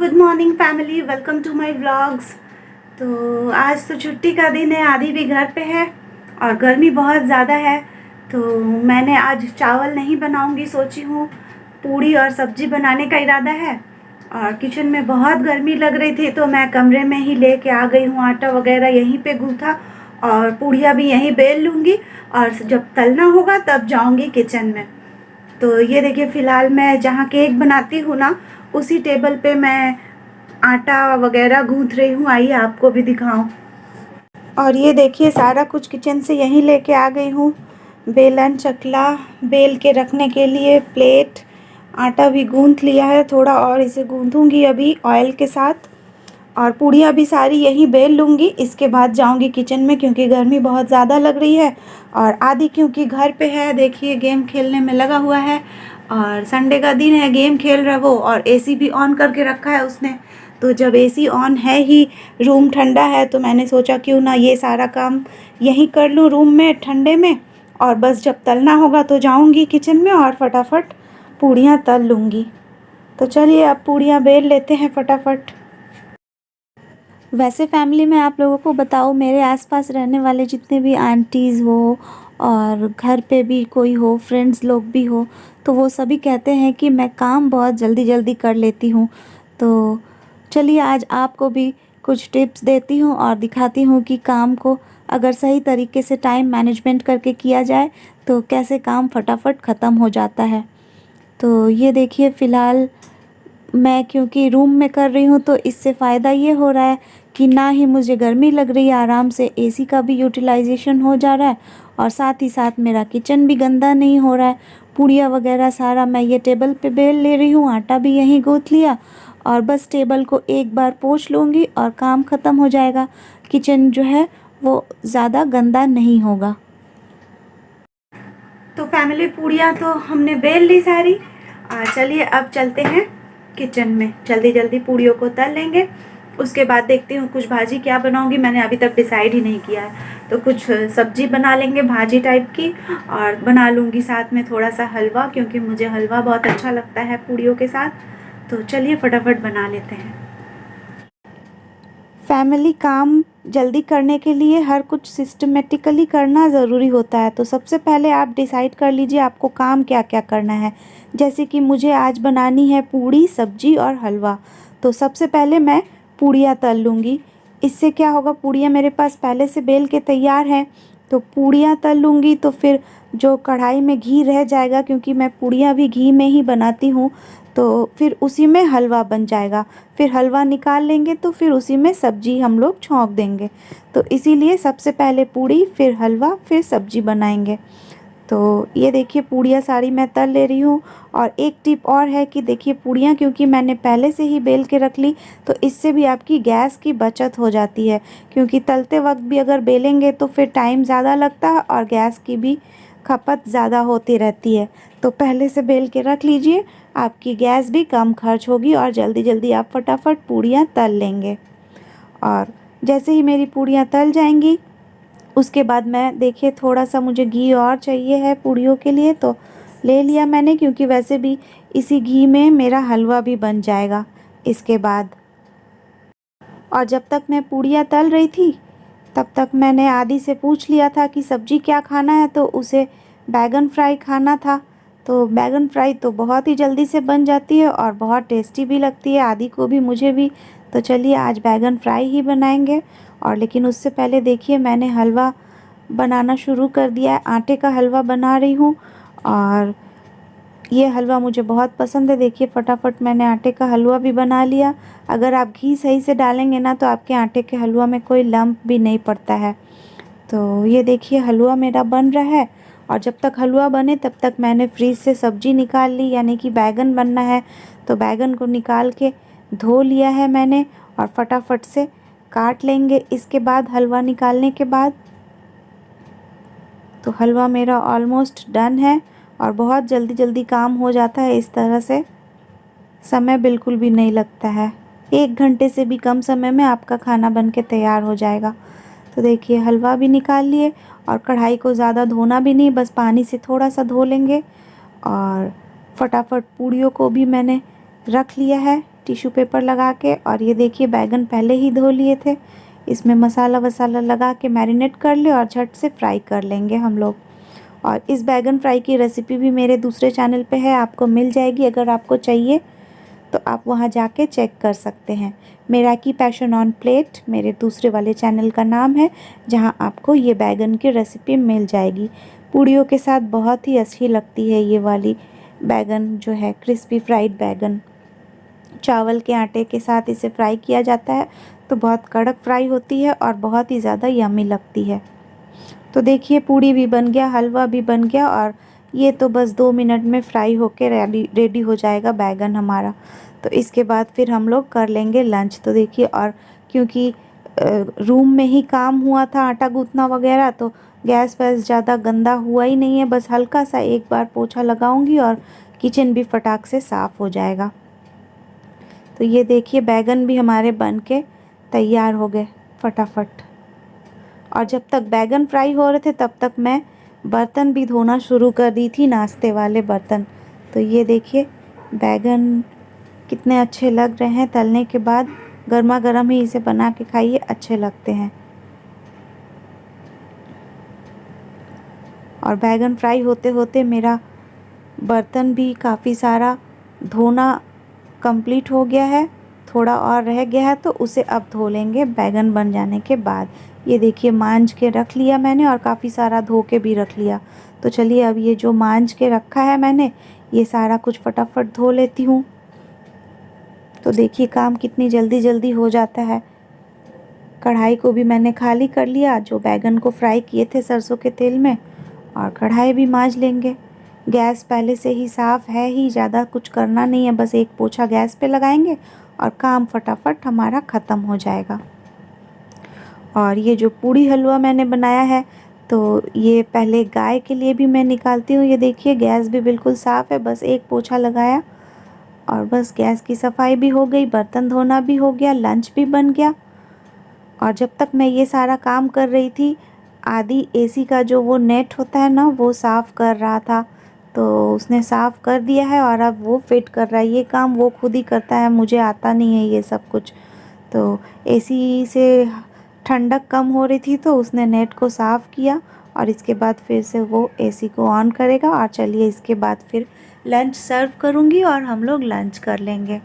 Good morning family, welcome to my vlogs. तो आज तो छुट्टी का दिन है, आदि भी घर पे है और गर्मी बहुत ज़्यादा है। तो मैंने आज चावल नहीं बनाऊंगी, सोची हूँ पूड़ी और सब्जी बनाने का इरादा है। और किचन में बहुत गर्मी लग रही थी तो मैं कमरे में ही लेके आ गई हूँ। आटा वगैरह यहीं पे गूँथा और पूड़ियाँ भी यहीं बेल लूँगी और जब तलना होगा तब जाऊँगी किचन में। तो ये देखिए, फ़िलहाल मैं जहाँ केक बनाती हूँ ना, उसी टेबल पे मैं आटा वगैरह गूँथ रही हूँ। आइए आपको भी दिखाऊं। और ये देखिए, सारा कुछ किचन से यहीं लेके आ गई हूँ। बेलन, चकला, बेल के रखने के लिए प्लेट, आटा भी गूँथ लिया है थोड़ा और इसे गूँथूँगी अभी ऑयल के साथ। और पूड़ियाँ भी सारी यहीं बेल लूँगी, इसके बाद जाऊँगी किचन में क्योंकि गर्मी बहुत ज़्यादा लग रही है। और आदि क्योंकि घर पे है, देखिए गेम खेलने में लगा हुआ है और संडे का दिन है, गेम खेल रहा है वो। और एसी भी ऑन करके रखा है उसने। तो जब एसी ऑन है ही, रूम ठंडा है, तो मैंने सोचा क्यों ना ये सारा काम यहीं कर लूँ रूम में ठंडे में। और बस जब तलना होगा तो जाऊँगी किचन में और फटाफट पूड़ियाँ तल लूँगी। तो चलिए अब पूड़ियाँ बेल लेते हैं फटाफट। वैसे फैमिली में आप लोगों को बताओ, मेरे आसपास रहने वाले जितने भी आंटीज़ हो और घर पे भी कोई हो, फ्रेंड्स लोग भी हो, तो वो सभी कहते हैं कि मैं काम बहुत जल्दी जल्दी कर लेती हूँ। तो चलिए आज आपको भी कुछ टिप्स देती हूँ और दिखाती हूँ कि काम को अगर सही तरीके से टाइम मैनेजमेंट करके किया जाए तो कैसे काम फटाफट ख़त्म हो जाता है। तो ये देखिए, फ़िलहाल मैं क्योंकि रूम में कर रही हूँ तो इससे फ़ायदा ये हो रहा है कि ना ही मुझे गर्मी लग रही है, आराम से एसी का भी यूटिलाइजेशन हो जा रहा है और साथ ही साथ मेरा किचन भी गंदा नहीं हो रहा है। पूड़ियाँ वगैरह सारा मैं ये टेबल पे बेल ले रही हूँ, आटा भी यहीं गूँथ लिया और बस टेबल को एक बार पोंछ लूँगी और काम ख़त्म हो जाएगा। किचन जो है वो ज़्यादा गंदा नहीं होगा। तो फैमिली, पूड़ियाँ तो हमने बेल ली सारी। चलिए अब चलते हैं किचन में, जल्दी जल्दी पूड़ियों को तल लेंगे। उसके बाद देखती हूँ कुछ भाजी क्या बनाऊंगी, मैंने अभी तक डिसाइड ही नहीं किया है। तो कुछ सब्जी बना लेंगे भाजी टाइप की और बना लूँगी साथ में थोड़ा सा हलवा, क्योंकि मुझे हलवा बहुत अच्छा लगता है पूड़ियों के साथ। तो चलिए फटाफट बना लेते हैं। फैमिली, काम जल्दी करने के लिए हर कुछ सिस्टमेटिकली करना ज़रूरी होता है। तो सबसे पहले आप डिसाइड कर लीजिए आपको काम क्या क्या करना है। जैसे कि मुझे आज बनानी है पूड़ी, सब्जी और हलवा। तो सबसे पहले मैं पूड़ियाँ तल लूँगी। इससे क्या होगा, पूड़ियाँ मेरे पास पहले से बेल के तैयार हैं। तो पूड़ियाँ तल लूँगी तो फिर जो कढ़ाई में घी रह जाएगा, क्योंकि मैं पूड़ियाँ भी घी में ही बनाती हूँ, तो फिर उसी में हलवा बन जाएगा। फिर हलवा निकाल लेंगे तो फिर उसी में सब्जी हम लोग छौंक देंगे। तो इसीलिए सबसे पहले पूड़ी, फिर हलवा, फिर सब्जी बनाएंगे। तो ये देखिए, पूड़ियाँ सारी मैं तल ले रही हूँ। और एक टिप और है कि देखिए, पूड़ियाँ क्योंकि मैंने पहले से ही बेल के रख ली तो इससे भी आपकी गैस की बचत हो जाती है, क्योंकि तलते वक्त भी अगर बेलेंगे तो फिर टाइम ज़्यादा लगता है और गैस की भी खपत ज़्यादा होती रहती है। तो पहले से बेल के रख लीजिए, आपकी गैस भी कम खर्च होगी और जल्दी जल्दी आप फटाफट पूड़ियाँ तल लेंगे। और जैसे ही मेरी पूड़ियाँ तल जाएंगी उसके बाद मैं, देखिए थोड़ा सा मुझे घी और चाहिए है पूड़ियों के लिए, तो ले लिया मैंने, क्योंकि वैसे भी इसी घी में मेरा हलवा भी बन जाएगा इसके बाद। और जब तक मैं पूड़ियाँ तल रही थी तब तक मैंने आदि से पूछ लिया था कि सब्जी क्या खाना है, तो उसे बैगन फ्राई खाना था। तो बैगन फ्राई तो बहुत ही जल्दी से बन जाती है और बहुत टेस्टी भी लगती है, आदि को भी मुझे भी। तो चलिए आज बैगन फ्राई ही बनाएंगे। और लेकिन उससे पहले देखिए, मैंने हलवा बनाना शुरू कर दिया है, आटे का हलवा बना रही हूँ और ये हलवा मुझे बहुत पसंद है। देखिए फटाफट मैंने आटे का हलवा भी बना लिया। अगर आप घी सही से डालेंगे ना तो आपके आटे के हलवा में कोई लम्प भी नहीं पड़ता है। तो ये देखिए, हलवा मेरा बन रहा है। और जब तक हलवा बने तब तक मैंने फ्रीज से सब्जी निकाल ली, यानी कि बैगन बनना है। तो बैगन को निकाल के धो लिया है मैंने और फटाफट से काट लेंगे इसके बाद, हलवा निकालने के बाद। तो हलवा मेरा ऑलमोस्ट डन है और बहुत जल्दी जल्दी काम हो जाता है इस तरह से, समय बिल्कुल भी नहीं लगता है। 1 घंटे से भी कम समय में आपका खाना बन के तैयार हो जाएगा। तो देखिए, हलवा भी निकाल लिए और कढ़ाई को ज़्यादा धोना भी नहीं, बस पानी से थोड़ा सा धो लेंगे। और फटाफट पूड़ियों को भी मैंने रख लिया है टिश्यू पेपर लगा के। और ये देखिए बैगन पहले ही धो लिए थे, इसमें मसाला वसाला लगा के मैरिनेट कर ले और झट से फ्राई कर लेंगे हम लोग। और इस बैगन फ्राई की रेसिपी भी मेरे दूसरे चैनल पे है, आपको मिल जाएगी। अगर आपको चाहिए तो आप वहाँ जाके चेक कर सकते हैं। मैराकी पैशन ऑन प्लेट मेरे दूसरे वाले चैनल का नाम है, जहाँ आपको ये बैगन की रेसिपी मिल जाएगी। पूड़ियों के साथ बहुत ही अच्छी लगती है ये वाली बैगन जो है, क्रिस्पी फ्राइड बैगन। चावल के आटे के साथ इसे फ्राई किया जाता है तो बहुत कड़क फ्राई होती है और बहुत ही ज़्यादा यम्मी लगती है। तो देखिए पूड़ी भी बन गया, हलवा भी बन गया और ये तो बस 2 मिनट में फ्राई होके रेडी हो जाएगा बैगन हमारा। तो इसके बाद फिर हम लोग कर लेंगे लंच। तो देखिए, और क्योंकि रूम में ही काम हुआ था आटा गूँथना वगैरह, तो गैस वैस ज़्यादा गंदा हुआ ही नहीं है। बस हल्का सा एक बार पोछा लगाऊंगी और किचन भी फटाक से साफ़ हो जाएगा। तो ये देखिए बैगन भी हमारे बन के तैयार हो गए फटाफट। और जब तक बैगन फ्राई हो रहे थे तब तक मैं बर्तन भी धोना शुरू कर दी थी, नाश्ते वाले बर्तन। तो ये देखिए बैगन कितने अच्छे लग रहे हैं तलने के बाद। गर्मा गर्म ही इसे बना के खाइए, अच्छे लगते हैं। और बैगन फ्राई होते होते मेरा बर्तन भी काफ़ी सारा धोना कंप्लीट हो गया है, थोड़ा और रह गया है तो उसे अब धो लेंगे बैगन बन जाने के बाद। ये देखिए मांज के रख लिया मैंने और काफ़ी सारा धो के भी रख लिया। तो चलिए अब ये जो मांज के रखा है मैंने, ये सारा कुछ फटाफट धो लेती हूँ। तो देखिए काम कितनी जल्दी जल्दी हो जाता है। कढ़ाई को भी मैंने खाली कर लिया जो बैगन को फ्राई किए थे सरसों के तेल में, और कढ़ाई भी मांज लेंगे। गैस पहले से ही साफ़ है ही, ज़्यादा कुछ करना नहीं है, बस एक पोछा गैस पे लगाएंगे और काम फटाफट हमारा ख़त्म हो जाएगा। और ये जो पूड़ी हलवा मैंने बनाया है, तो ये पहले गाय के लिए भी मैं निकालती हूँ। ये देखिए गैस भी बिल्कुल साफ़ है, बस एक पोछा लगाया और बस गैस की सफाई भी हो गई, बर्तन धोना भी हो गया, लंच भी बन गया। और जब तक मैं ये सारा काम कर रही थी, आदि एसी का जो वो नेट होता है ना, वो साफ़ कर रहा था। तो उसने साफ़ कर दिया है और अब वो फिट कर रहा है। ये काम वो खुद ही करता है, मुझे आता नहीं है ये सब कुछ। तो एसी से ठंडक कम हो रही थी तो उसने नेट को साफ़ किया और इसके बाद फिर से वो एसी को ऑन करेगा। और चलिए इसके बाद फिर लंच सर्व करूँगी और हम लोग लंच कर लेंगे।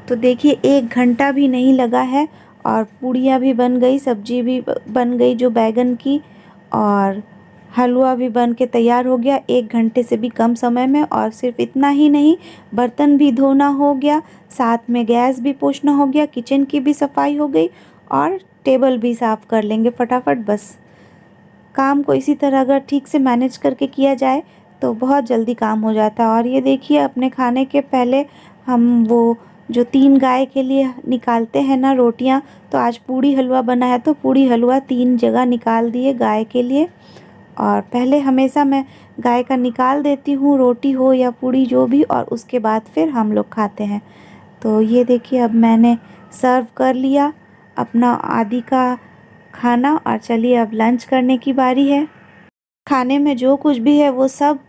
तो देखिए 1 घंटा भी नहीं लगा है और पूड़ियाँ भी बन गई, सब्जी भी बन गई जो बैगन की, और हलवा भी बन के तैयार हो गया 1 घंटे से भी कम समय में। और सिर्फ इतना ही नहीं, बर्तन भी धोना हो गया, साथ में गैस भी पोंछना हो गया, किचन की भी सफाई हो गई और टेबल भी साफ़ कर लेंगे फटाफट। बस काम को इसी तरह अगर ठीक से मैनेज करके किया जाए तो बहुत जल्दी काम हो जाता है। और ये देखिए अपने खाने के पहले हम वो जो 3 गाय के लिए निकालते हैं ना रोटियां, तो आज पूड़ी हलवा बना है तो पूड़ी हलवा 3 जगह निकाल दिए गाय के लिए। और पहले हमेशा मैं गाय का निकाल देती हूँ, रोटी हो या पूड़ी जो भी, और उसके बाद फिर हम लोग खाते हैं। तो ये देखिए अब मैंने सर्व कर लिया अपना आदि का खाना और चलिए अब लंच करने की बारी है। खाने में जो कुछ भी है वो सब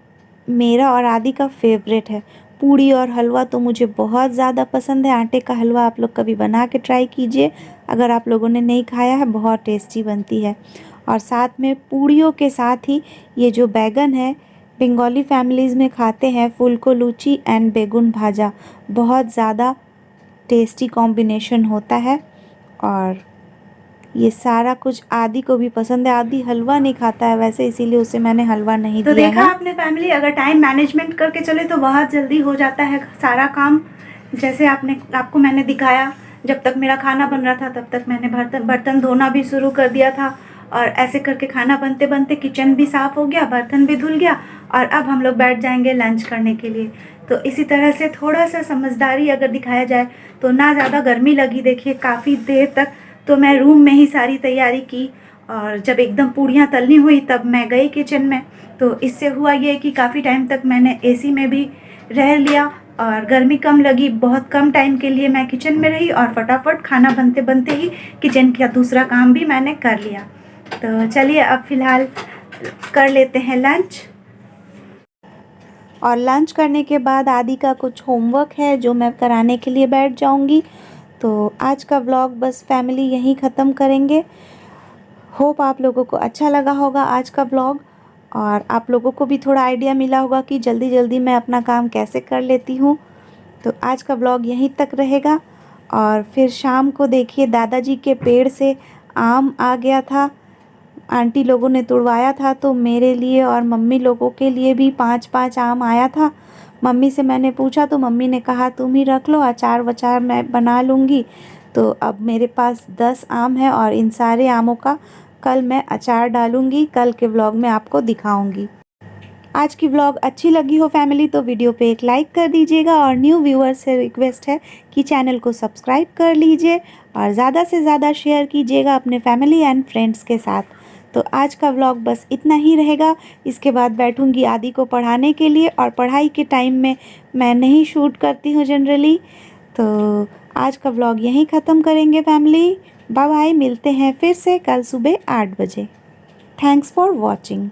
मेरा और आदि का फेवरेट है। पूड़ी और हलवा तो मुझे बहुत ज़्यादा पसंद है। आटे का हलवा आप लोग कभी बना के ट्राई कीजिए, अगर आप लोगों ने नहीं खाया है, बहुत टेस्टी बनती है। और साथ में पूड़ियों के साथ ही ये जो बैगन है, बंगाली फैमिलीज़ में खाते हैं फुलको लुची एंड बेगुन भाजा, बहुत ज़्यादा टेस्टी कॉम्बिनेशन होता है। और ये सारा कुछ आदि को भी पसंद है। आदि हलवा नहीं खाता है वैसे, इसीलिए उसे मैंने हलवा नहीं दिया है। तो देखा आपने फैमिली, अगर टाइम मैनेजमेंट करके चले तो बहुत जल्दी हो जाता है सारा काम। जैसे आपको मैंने दिखाया, जब तक मेरा खाना बन रहा था तब तक मैंने बर्तन धोना भी शुरू कर दिया था। और ऐसे करके खाना बनते बनते किचन भी साफ़ हो गया, बर्तन भी धुल गया, और अब हम लोग बैठ जाएंगे लंच करने के लिए। तो इसी तरह से थोड़ा सा समझदारी अगर दिखाया जाए तो ना ज़्यादा गर्मी लगी। देखिए काफ़ी देर तक तो मैं रूम में ही सारी तैयारी की, और जब एकदम पूड़ियाँ तलनी हुई तब मैं गई किचन में। तो इससे हुआ ये कि काफ़ी टाइम तक मैंने एसी में भी रह लिया और गर्मी कम लगी। बहुत कम टाइम के लिए मैं किचन में रही और फटाफट खाना बनते बनते ही किचन का दूसरा काम भी मैंने कर लिया। तो चलिए अब फ़िलहाल कर लेते हैं लंच। और लंच करने के बाद आदि का कुछ होमवर्क है जो मैं कराने के लिए बैठ जाऊंगी। तो आज का व्लॉग बस फैमिली यहीं ख़त्म करेंगे। होप आप लोगों को अच्छा लगा होगा आज का व्लॉग, और आप लोगों को भी थोड़ा आइडिया मिला होगा कि जल्दी जल्दी मैं अपना काम कैसे कर लेती हूँ। तो आज का व्लॉग यहीं तक रहेगा। और फिर शाम को देखिए दादाजी के पेड़ से आम आ गया था, आंटी लोगों ने तुड़वाया था, तो मेरे लिए और मम्मी लोगों के लिए भी 5-5 आम आया था। मम्मी से मैंने पूछा तो मम्मी ने कहा तुम ही रख लो, अचार वचार मैं बना लूँगी। तो अब मेरे पास 10 आम है और इन सारे आमों का कल मैं अचार डालूँगी, कल के व्लॉग में आपको दिखाऊँगी। आज की व्लॉग अच्छी लगी हो फैमिली तो वीडियो पे एक लाइक कर दीजिएगा, और न्यू व्यूअर्स से रिक्वेस्ट है कि चैनल को सब्सक्राइब कर लीजिए और ज़्यादा से ज़्यादा शेयर कीजिएगा अपने फैमिली एंड फ्रेंड्स के साथ। तो आज का व्लॉग बस इतना ही रहेगा। इसके बाद बैठूंगी आदि को पढ़ाने के लिए, और पढ़ाई के टाइम में मैं नहीं शूट करती हूँ जनरली। तो आज का व्लॉग यहीं ख़त्म करेंगे फैमिली। बाय बाय, मिलते हैं फिर से कल सुबह 8 बजे। Thanks for watching.